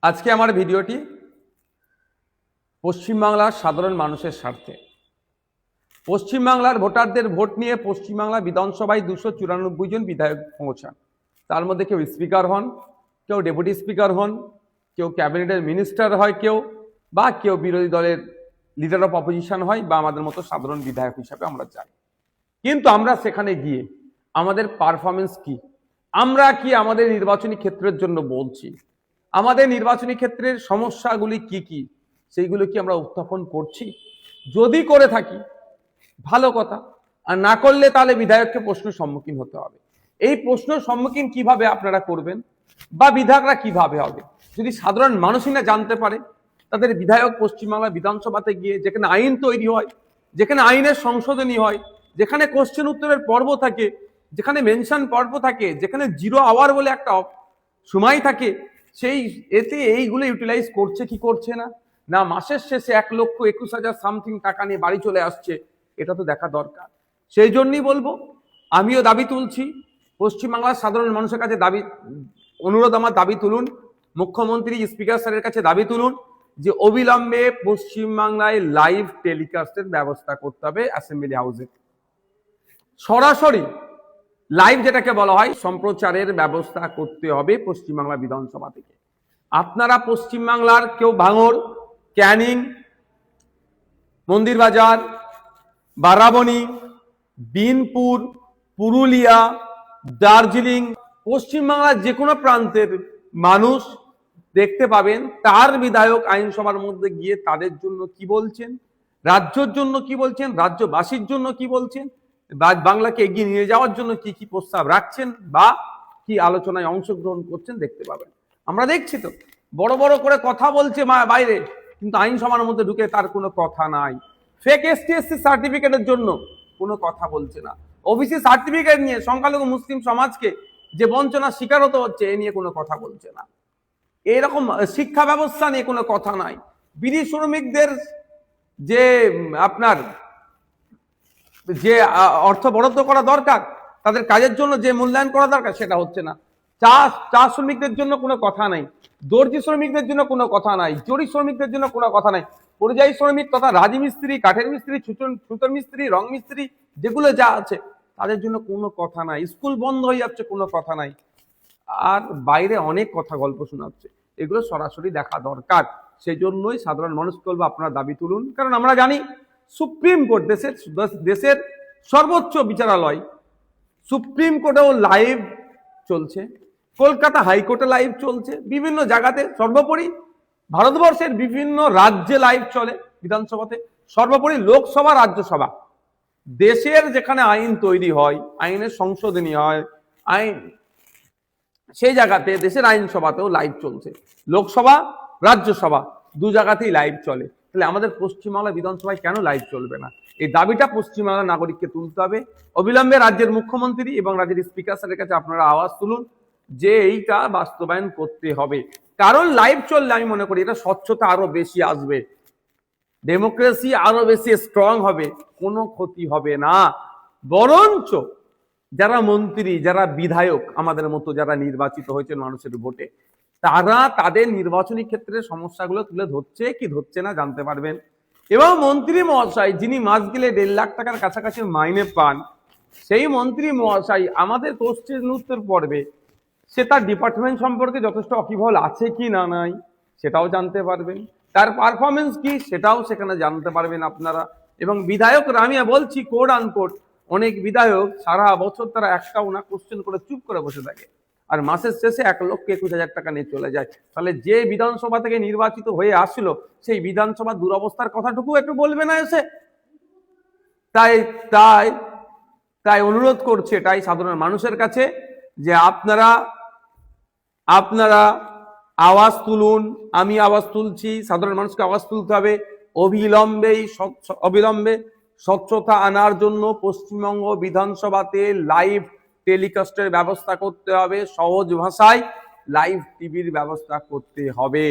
আজকে আমার ভিডিওটি পশ্চিমবাংলার সাধারণ মানুষের স্বার্থে। পশ্চিমবাংলার ভোটারদের ভোট নিয়ে পশ্চিমবাংলা বিধানসভায় 294 জন বিধায়ক পৌঁছান। তার মধ্যে কেউ স্পিকার হন, কেউ ডেপুটি স্পিকার হন, কেউ ক্যাবিনেটের মিনিস্টার হয়, কেউ বিরোধী দলের লিডার অফ অপোজিশন হয়, বা আমাদের মতো সাধারণ বিধায়ক হিসাবে আমরা যাই। কিন্তু আমরা সেখানে গিয়ে আমাদের পারফরমেন্স কি, আমরা কি আমাদের নির্বাচনী ক্ষেত্রের জন্য বলছি, আমাদের নির্বাচনী ক্ষেত্রের সমস্যাগুলি কি কি, সেইগুলো কি আমরা উত্থাপন করছি? যদি করে থাকি ভালো কথা, আর না করলে তাহলে বিধায়ককে প্রশ্নের সম্মুখীন হতে হবে। এই প্রশ্নের সম্মুখীন কিভাবে আপনারা করবেন বা বিধায়করা কিভাবে হবে, যদি সাধারণ মানুষই না জানতে পারে, তাদের বিধায়ক পশ্চিমবাংলা বিধানসভাতে গিয়ে যেখানে আইন তৈরি হয়, যেখানে আইনের সংশোধনী হয়, যেখানে কোশ্চেন উত্তরের পর্ব থাকে, যেখানে মেনশন পর্ব থাকে, যেখানে 0 আওয়ার বলে একটা সময় থাকে, সেই এতে এইগুলো ইউটিলাইজ করছে কি করছে না, না মাসের শেষে 1,21,000 সামথিং টাকা নিয়ে বাড়ি চলে আসছে, এটা তো দেখা দরকার। সেই জন্যই বলবো, আমিও দাবি তুলছি, পশ্চিমবাংলার সাধারণ মানুষের কাছে অনুরোধ, আমার দাবি তুলুন, মুখ্যমন্ত্রী স্পিকার স্যারের কাছে দাবি তুলুন যে অবিলম্বে পশ্চিমবাংলায় লাইভ টেলিকাস্টের ব্যবস্থা করতে হবে। অ্যাসেম্বলি হাউসে সরাসরি লাইভ, যেটাকে বলা হয় সম্প্রচারের ব্যবস্থা করতে হবে পশ্চিমবাংলা বিধানসভা থেকে। আপনারা পশ্চিমবাংলার কেউ ভাঙড়, ক্যানিং, মন্দিরবাজার, বারাবণী, বিনপুর, পুরুলিয়া, দার্জিলিং, পশ্চিমবাংলার যে কোনো প্রান্তের মানুষ দেখতে পাবেন তার বিধায়ক আইনসভার মধ্যে গিয়ে তাদের জন্য কি বলছেন, রাজ্যের জন্য কি বলছেন, রাজ্যবাসীর জন্য কি বলছেন, বাংলাকে এগিয়ে নিয়ে যাওয়ার জন্য কি কি প্রস্তাব রাখছেন বা কি আলোচনায় অংশগ্রহণ করছেন দেখতে পাবেন। আমরা দেখছি তো বড় বড় করে কথা বলছে বাইরে, কিন্তু আইনসভার মধ্যে ঢুকে তার কোনো কথা নাই। ফেক এসটি/এসসি সার্টিফিকেটের জন্য কোনো কথা বলছে না। ওবিসি সার্টিফিকেট নিয়ে সংখ্যালঘু মুসলিম সমাজকে যে বঞ্চনার শিকার হতে হচ্ছে, এ নিয়ে কোনো কথা বলছে না। এরকম শিক্ষা ব্যবস্থা নিয়ে কোনো কথা নাই। বিড়ি শ্রমিকদের যে আপনার যে অর্থ বরাদ্দ করা দরকার, তাদের কাজের জন্য যে মূল্যায়ন করা দরকার, সেটা হচ্ছে না। চা শ্রমিকদের জন্য কোনো কথা নাই, দর্জি শ্রমিকদের জন্য কোনো কথা নাই, জরি শ্রমিকদের জন্য কোনো কথা নাই, পরিযায়ী শ্রমিক তথা রাজমিস্ত্রি, কাঠের মিস্ত্রি, সুতোর মিস্ত্রি, রং মিস্ত্রি, যেগুলো যা আছে তাদের জন্য কোনো কথা নাই। স্কুল বন্ধ হয়ে যাচ্ছে, কোনো কথা নাই। আর বাইরে অনেক কথা গল্প শোনাচ্ছে, এগুলো সরাসরি দেখা দরকার। সেই জন্যই সাধারণ মানুষকে বলবো, আপনারা দাবি তুলুন। কারণ আমরা জানি সুপ্রিম কোর্ট, দেশের সর্বোচ্চ বিচারালয়, সুপ্রিম কোর্টেও লাইভ চলছে, কলকাতা হাইকোর্টে লাইভ চলছে, বিভিন্ন জায়গাতে, সর্বোপরি ভারতবর্ষের বিভিন্ন রাজ্যে লাইভ চলে বিধানসভাতে, সর্বোপরি লোকসভা, রাজ্যসভা, দেশের যেখানে আইন তৈরি হয়, আইনের সংশোধনী হয়, আইন, সেই জায়গাতে দেশের আইনসভাতেও লাইভ চলছে। লোকসভা, রাজ্যসভা দু জায়গাতেই লাইভ চলে। তাহলে আমাদের পশ্চিমবাংলা বিধানসভায় কেন লাইভ চলবে না? এই দাবিটা পশ্চিমবাংলার নাগরিককে তুলতে হবে। অবিলম্বে রাজ্যের মুখ্যমন্ত্রী এবং রাজ্যের স্পিকার স্যারের কাছে আপনারা আওয়াজ তুলুন যে এইটা বাস্তবায়ন করতে হবে। কারণ লাইভ চললে আমি মনে করি এটা স্বচ্ছতা আরো বেশি আসবে, ডেমোক্রেসি আরো বেশি স্ট্রং হবে, কোনো ক্ষতি হবে না। বরঞ্চ যারা মন্ত্রী, যারা বিধায়ক, আমাদের মতো যারা নির্বাচিত হয়েছেন মানুষের ভোটে, তারা তাদের নির্বাচনী ক্ষেত্রে সমস্যাগুলো তুলে ধরছে কি ধরছে না জানতে পারবেন। এবং মন্ত্রী মহাশয় যিনি মাস গেলে 1.5 লাখ টাকার কাছাকাছি মাইনে পান, সেই মন্ত্রী মহাশয় আমাদের কোশ্চেন উত্তর পর্বে সে তার ডিপার্টমেন্ট সম্পর্কে যথেষ্ট অকিবহল আছে কি না নাই সেটাও জানতে পারবেন, তার পারফরমেন্স কি সেটাও সেখানে জানতে পারবেন আপনারা। এবং বিধায়করা, আমি বলছি কোড আনকোড, অনেক বিধায়ক সারা বছর তারা একটাও না কোশ্চেন করে চুপ করে বসে থাকে, আর মাসের শেষে 1,21,000 টাকা নিয়ে চলে যায়। তাহলে যে বিধানসভা থেকে নির্বাচিত হয়ে আসলো, সেই বিধানসভার দুরবস্থার কথাটুকু একটু বলবে না এসে? তাই তাই তাই অনুরোধ করছে এটাই সাধারণ মানুষের কাছে যে আপনারা আওয়াজ তুলুন। আমি আওয়াজ তুলছি, সাধারণ মানুষকে আওয়াজ তুলতে হবে। অবিলম্বে স্বচ্ছতা আনার জন্য পশ্চিমবঙ্গ বিধানসভাতে লাইভ টেলিকাস্টের ব্যবস্থা করতে হবে, সহজ ভাষায় লাইভ টিভির ব্যবস্থা করতে হবে।